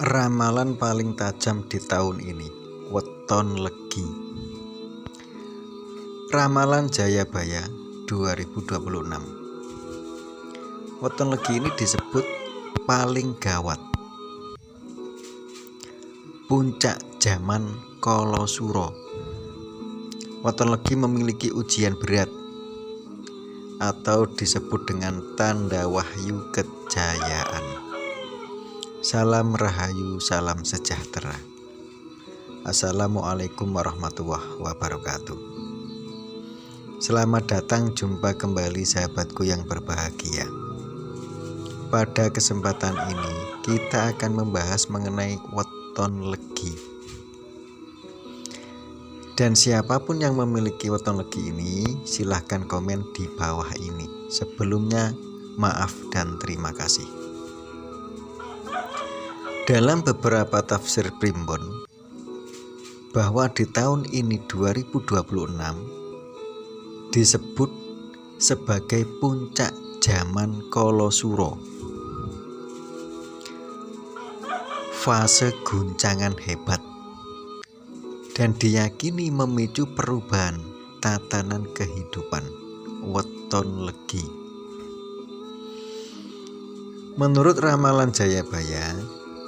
Ramalan paling tajam di tahun ini, weton legi. Ramalan Jayabaya 2026. Weton legi ini disebut paling gawat. Puncak zaman Kala Sura. Weton legi memiliki ujian berat atau disebut dengan tanda wahyu kejayaan. Salam rahayu, salam sejahtera. Assalamualaikum warahmatullahi wabarakatuh. Selamat datang, jumpa kembali sahabatku yang berbahagia. Pada kesempatan ini kita akan membahas mengenai weton legi. Dan siapapun yang memiliki weton legi ini, silahkan komen di bawah ini. Sebelumnya maaf dan terima kasih. Dalam beberapa tafsir primbon, bahwa di tahun ini 2026 disebut sebagai puncak zaman Kala Sura, fase guncangan hebat, dan diyakini memicu perubahan tatanan kehidupan. Weton legi. Menurut ramalan Jayabaya,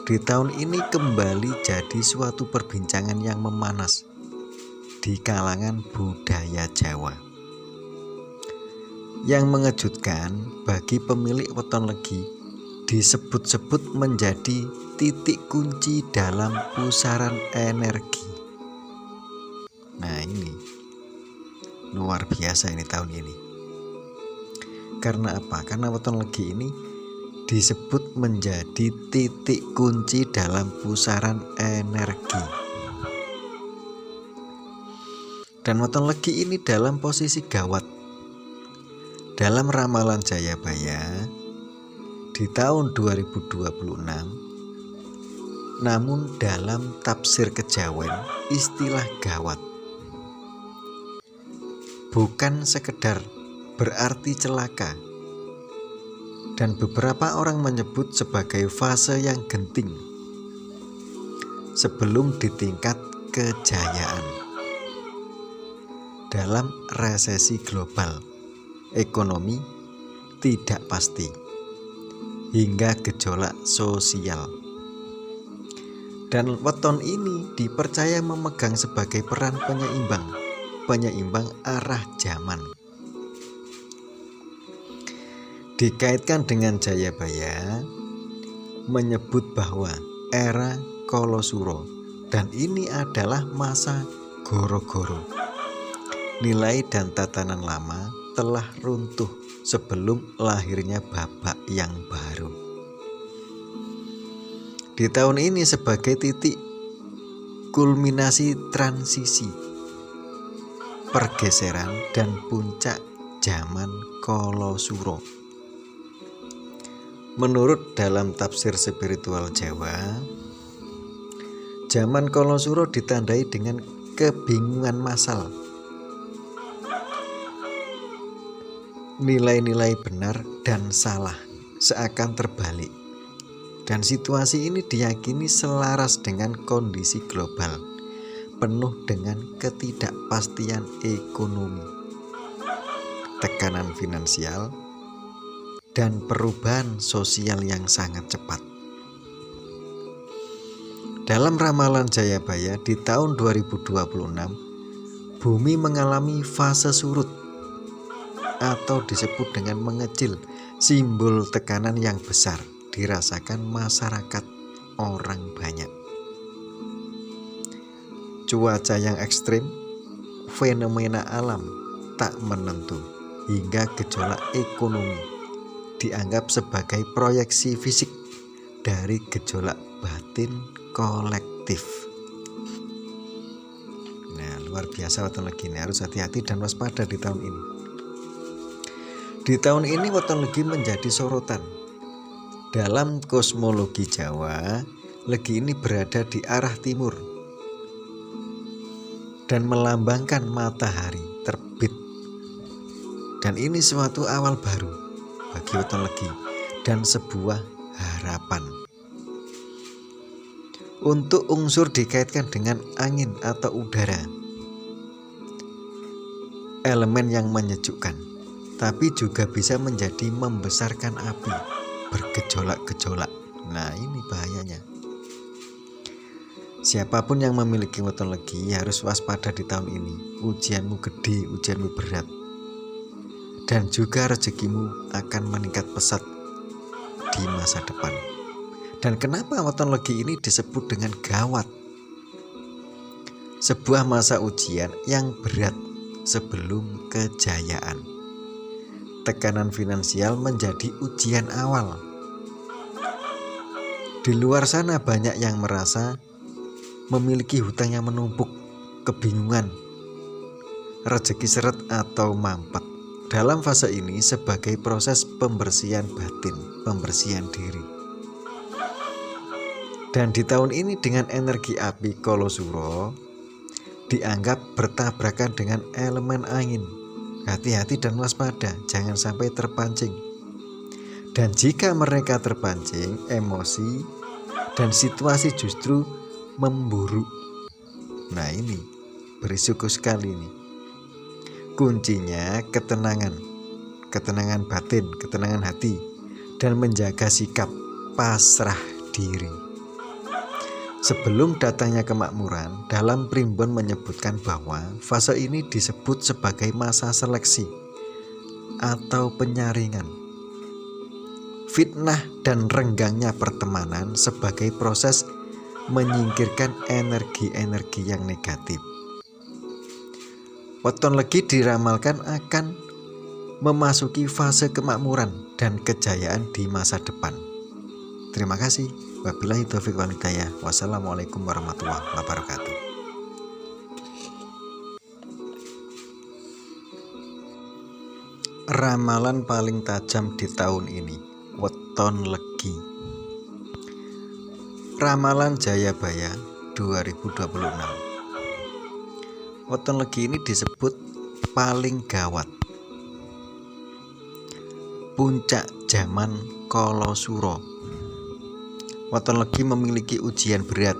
di tahun ini kembali jadi suatu perbincangan yang memanas di kalangan budaya Jawa. Yang mengejutkan bagi pemilik weton legi, disebut-sebut menjadi titik kunci dalam pusaran energi. Nah, ini luar biasa ini tahun ini. Karena apa? Karena weton legi ini disebut menjadi titik kunci dalam pusaran energi. Dan weton legi ini dalam posisi gawat. Dalam ramalan Jayabaya di tahun 2026, namun dalam tafsir kejawen, istilah gawat bukan sekedar berarti celaka, dan beberapa orang menyebut sebagai fase yang genting sebelum di tingkat kejayaan. Dalam resesi global, ekonomi tidak pasti, hingga gejolak sosial. Dan weton ini dipercaya memegang sebagai peran penyeimbang arah zaman. Dikaitkan dengan Jayabaya menyebut bahwa era Kala Sura, dan ini adalah masa goro-goro. Nilai dan tatanan lama telah runtuh sebelum lahirnya babak yang baru. Di tahun ini sebagai titik kulminasi transisi, pergeseran dan puncak zaman Kala Sura. Menurut dalam tafsir spiritual Jawa, zaman Kala Sura ditandai dengan kebingungan massal. Nilai-nilai benar dan salah seakan terbalik, dan situasi ini diyakini selaras dengan kondisi global penuh dengan ketidakpastian ekonomi, tekanan finansial, dan perubahan sosial yang sangat cepat. Dalam ramalan Jayabaya di tahun 2026, bumi mengalami fase surut atau disebut dengan mengecil, simbol tekanan yang besar dirasakan masyarakat orang banyak. Cuaca yang ekstrim, fenomena alam tak menentu, hingga gejolak ekonomi dianggap sebagai proyeksi fisik dari gejolak batin kolektif. Nah, luar biasa weton legi ini, harus hati-hati dan waspada di tahun ini. Di tahun ini weton legi menjadi sorotan. Dalam kosmologi Jawa, legi ini berada di arah timur dan melambangkan matahari terbit. Dan ini suatu awal baru bagi weton legi dan sebuah harapan. Untuk unsur dikaitkan dengan angin atau udara, elemen yang menyejukkan, tapi juga bisa menjadi membesarkan api, bergejolak-gejolak. Nah, ini bahayanya. Siapapun yang memiliki weton legi harus waspada di tahun ini. Ujianmu gede, ujianmu berat, dan juga rezekimu akan meningkat pesat di masa depan. Dan kenapa weton legi ini disebut dengan gawat? Sebuah masa ujian yang berat sebelum kejayaan. Tekanan finansial menjadi ujian awal. Di luar sana banyak yang merasa memiliki hutang yang menumpuk, kebingungan, rezeki seret atau mampet. Dalam fase ini sebagai proses pembersihan batin, pembersihan diri. Dan di tahun ini dengan energi api Kolosuro dianggap bertabrakan dengan elemen angin. Hati-hati dan waspada, jangan sampai terpancing. Dan jika mereka terpancing, emosi dan situasi justru memburuk. Nah, ini berisiko sekali ini. Kuncinya ketenangan batin, ketenangan hati, dan menjaga sikap pasrah diri. Sebelum datangnya kemakmuran, dalam primbon menyebutkan bahwa fase ini disebut sebagai masa seleksi atau penyaringan. Fitnah dan renggangnya pertemanan sebagai proses menyingkirkan energi-energi yang negatif. Weton legi diramalkan akan memasuki fase kemakmuran dan kejayaan di masa depan. Terima kasih. Wabillahi taufiq wal hidayah. Wassalamualaikum warahmatullahi wabarakatuh. Ramalan paling tajam di tahun ini, weton legi. Ramalan Jayabaya 2026. Weton legi ini disebut paling gawat, puncak zaman Kolosuro. Weton legi memiliki ujian berat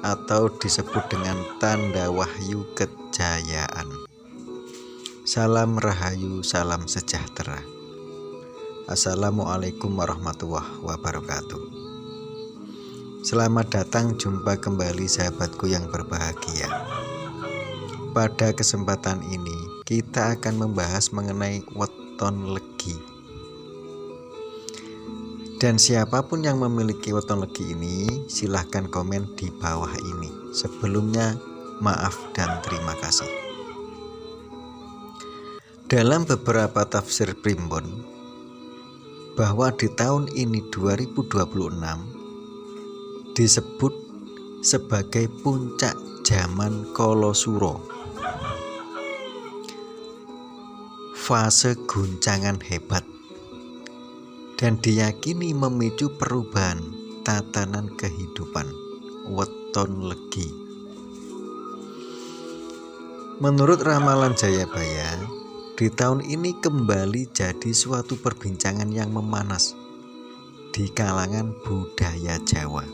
atau disebut dengan tanda wahyu kejayaan. Salam rahayu, salam sejahtera. Assalamualaikum warahmatullahi wabarakatuh. Selamat datang, jumpa kembali sahabatku yang berbahagia. Pada kesempatan ini kita akan membahas mengenai weton legi. Dan siapapun yang memiliki weton legi ini, silahkan komen di bawah ini. Sebelumnya, maaf dan terima kasih. Dalam beberapa tafsir primbon, bahwa di tahun ini 2026 disebut sebagai puncak zaman Kolosuro. Fase guncangan hebat. Dan diyakini memicu perubahan tatanan kehidupan weton legi. Menurut ramalan Jayabaya, di tahun ini kembali jadi suatu perbincangan yang memanas di kalangan budaya Jawa.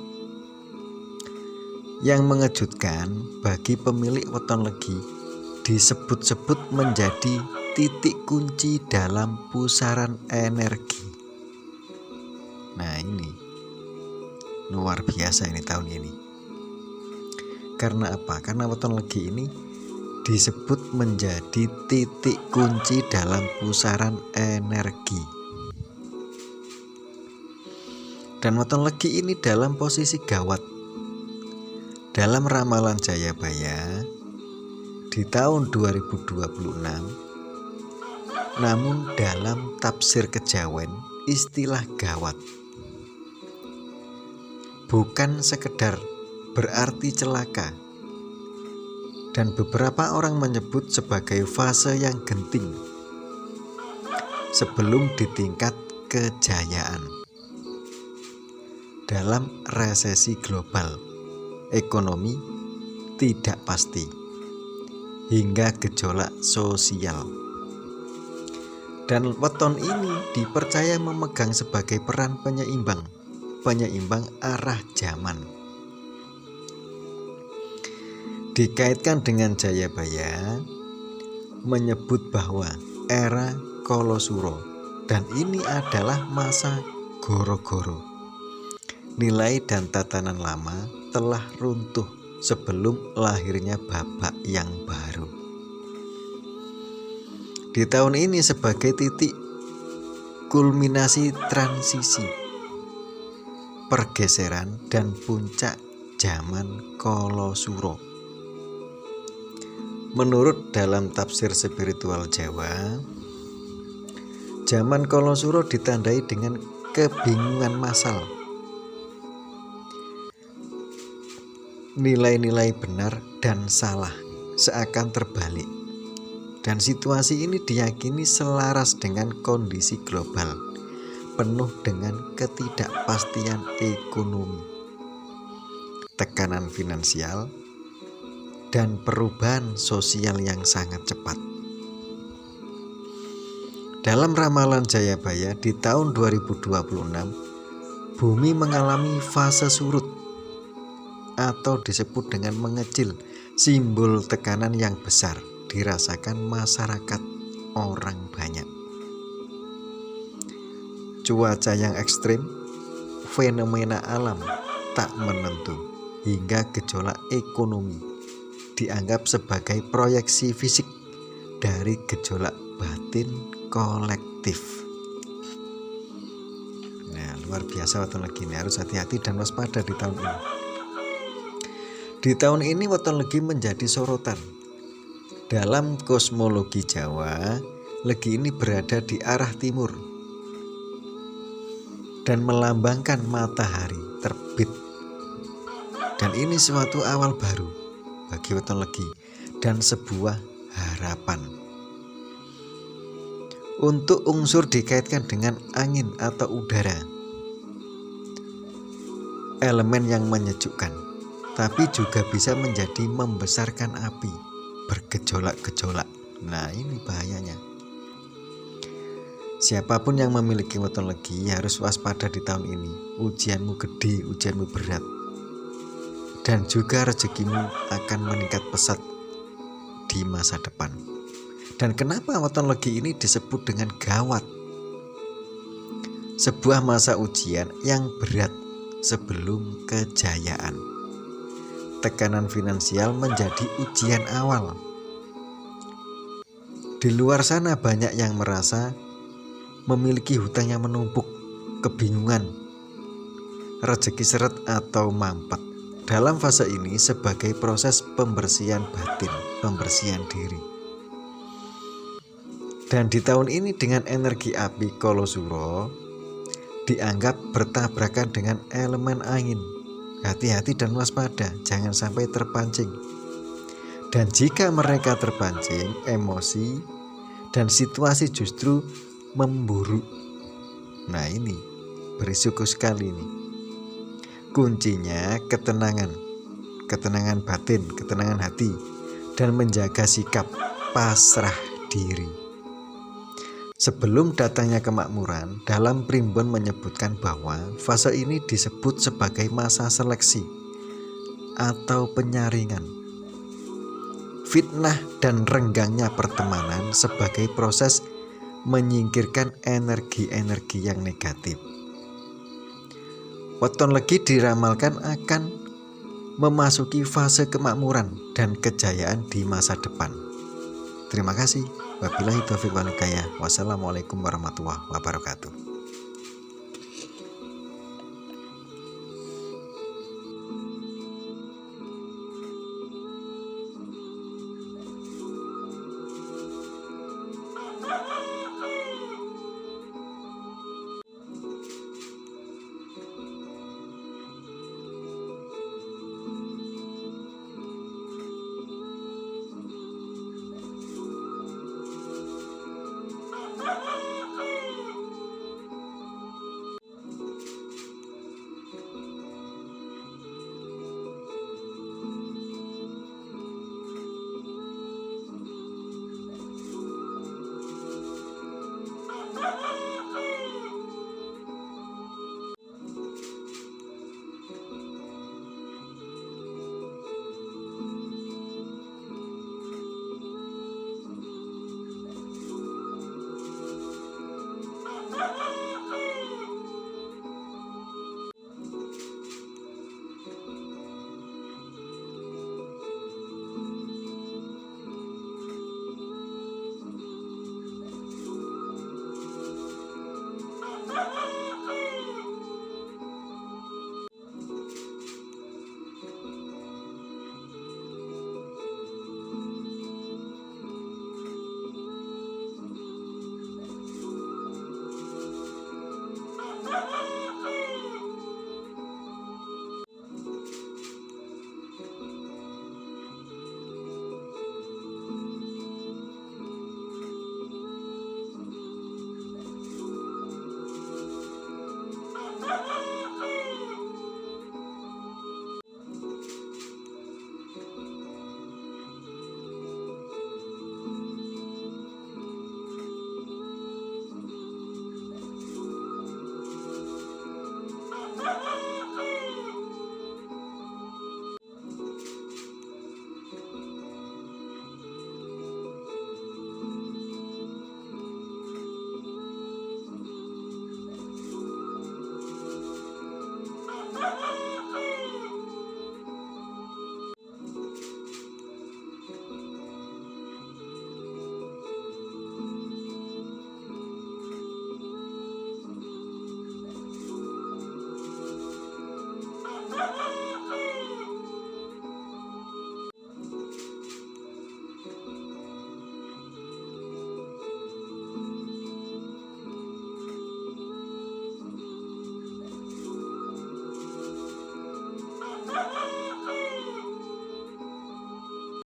Yang mengejutkan bagi pemilik weton legi, disebut-sebut menjadi titik kunci dalam pusaran energi. Nah, ini luar biasa ini tahun ini. Karena apa? Karena weton legi ini disebut menjadi titik kunci dalam pusaran energi. Dan weton legi ini dalam posisi gawat. Dalam ramalan Jayabaya di tahun 2026, namun dalam tafsir kejawen istilah gawat bukan sekedar berarti celaka, dan beberapa orang menyebut sebagai fase yang genting sebelum di tingkat kejayaan. Dalam resesi global, ekonomi tidak pasti, hingga gejolak sosial. Dan weton ini dipercaya memegang sebagai peran penyeimbang penyeimbang arah zaman. Dikaitkan dengan Jayabaya menyebut bahwa era Kalosuro dan ini adalah masa Goro-Goro. Nilai dan tatanan lama telah runtuh sebelum lahirnya babak yang baru. Di tahun ini sebagai titik kulminasi transisi, pergeseran dan puncak zaman Kalosuro. Menurut dalam tafsir spiritual Jawa, zaman Kalosuro ditandai dengan kebingungan massal. Nilai-nilai benar dan salah seakan terbalik. Dan situasi ini diyakini selaras dengan kondisi global, penuh dengan ketidakpastian ekonomi, tekanan finansial, dan perubahan sosial yang sangat cepat. Dalam ramalan Jayabaya di tahun 2026, bumi mengalami fase surut atau disebut dengan mengecil, simbol tekanan yang besar dirasakan masyarakat orang banyak. Cuaca yang ekstrim, fenomena alam tak menentu, hingga gejolak ekonomi dianggap sebagai proyeksi fisik dari gejolak batin kolektif. Nah, luar biasa weton legi ini, harus hati-hati dan waspada di tahun ini. Di tahun ini weton legi menjadi sorotan. Dalam kosmologi Jawa, legi ini berada di arah timur dan melambangkan matahari terbit. Dan ini suatu awal baru bagi weton legi dan sebuah harapan. Untuk unsur dikaitkan dengan angin atau udara, elemen yang menyejukkan, tapi juga bisa menjadi membesarkan api, bergejolak-gejolak. Nah, ini bahayanya. Siapapun yang memiliki weton legi harus waspada di tahun ini. Ujianmu gede, ujianmu berat, dan juga rezekimu akan meningkat pesat di masa depan. Dan kenapa weton legi ini disebut dengan gawat? Sebuah masa ujian yang berat sebelum kejayaan. Tekanan finansial menjadi ujian awal. Di luar sana banyak yang merasa memiliki hutang yang menumpuk, kebingungan, rezeki seret atau mampet. Dalam fase ini sebagai proses pembersihan batin, pembersihan diri. Dan di tahun ini dengan energi api Kalosuro dianggap bertabrakan dengan elemen angin. Hati-hati dan waspada, jangan sampai terpancing. Dan jika mereka terpancing, emosi dan situasi justru memburuk. Nah, ini berisiko sekali ini. Kuncinya ketenangan, ketenangan batin, ketenangan hati, dan menjaga sikap pasrah diri. Sebelum datangnya kemakmuran, dalam primbon menyebutkan bahwa fase ini disebut sebagai masa seleksi atau penyaringan. Fitnah dan renggangnya pertemanan sebagai proses menyingkirkan energi-energi yang negatif. Weton legi diramalkan akan memasuki fase kemakmuran dan kejayaan di masa depan. Terima kasih. Wabillahi taufiq wal hidayah. Wassalamualaikum warahmatullahi wabarakatuh.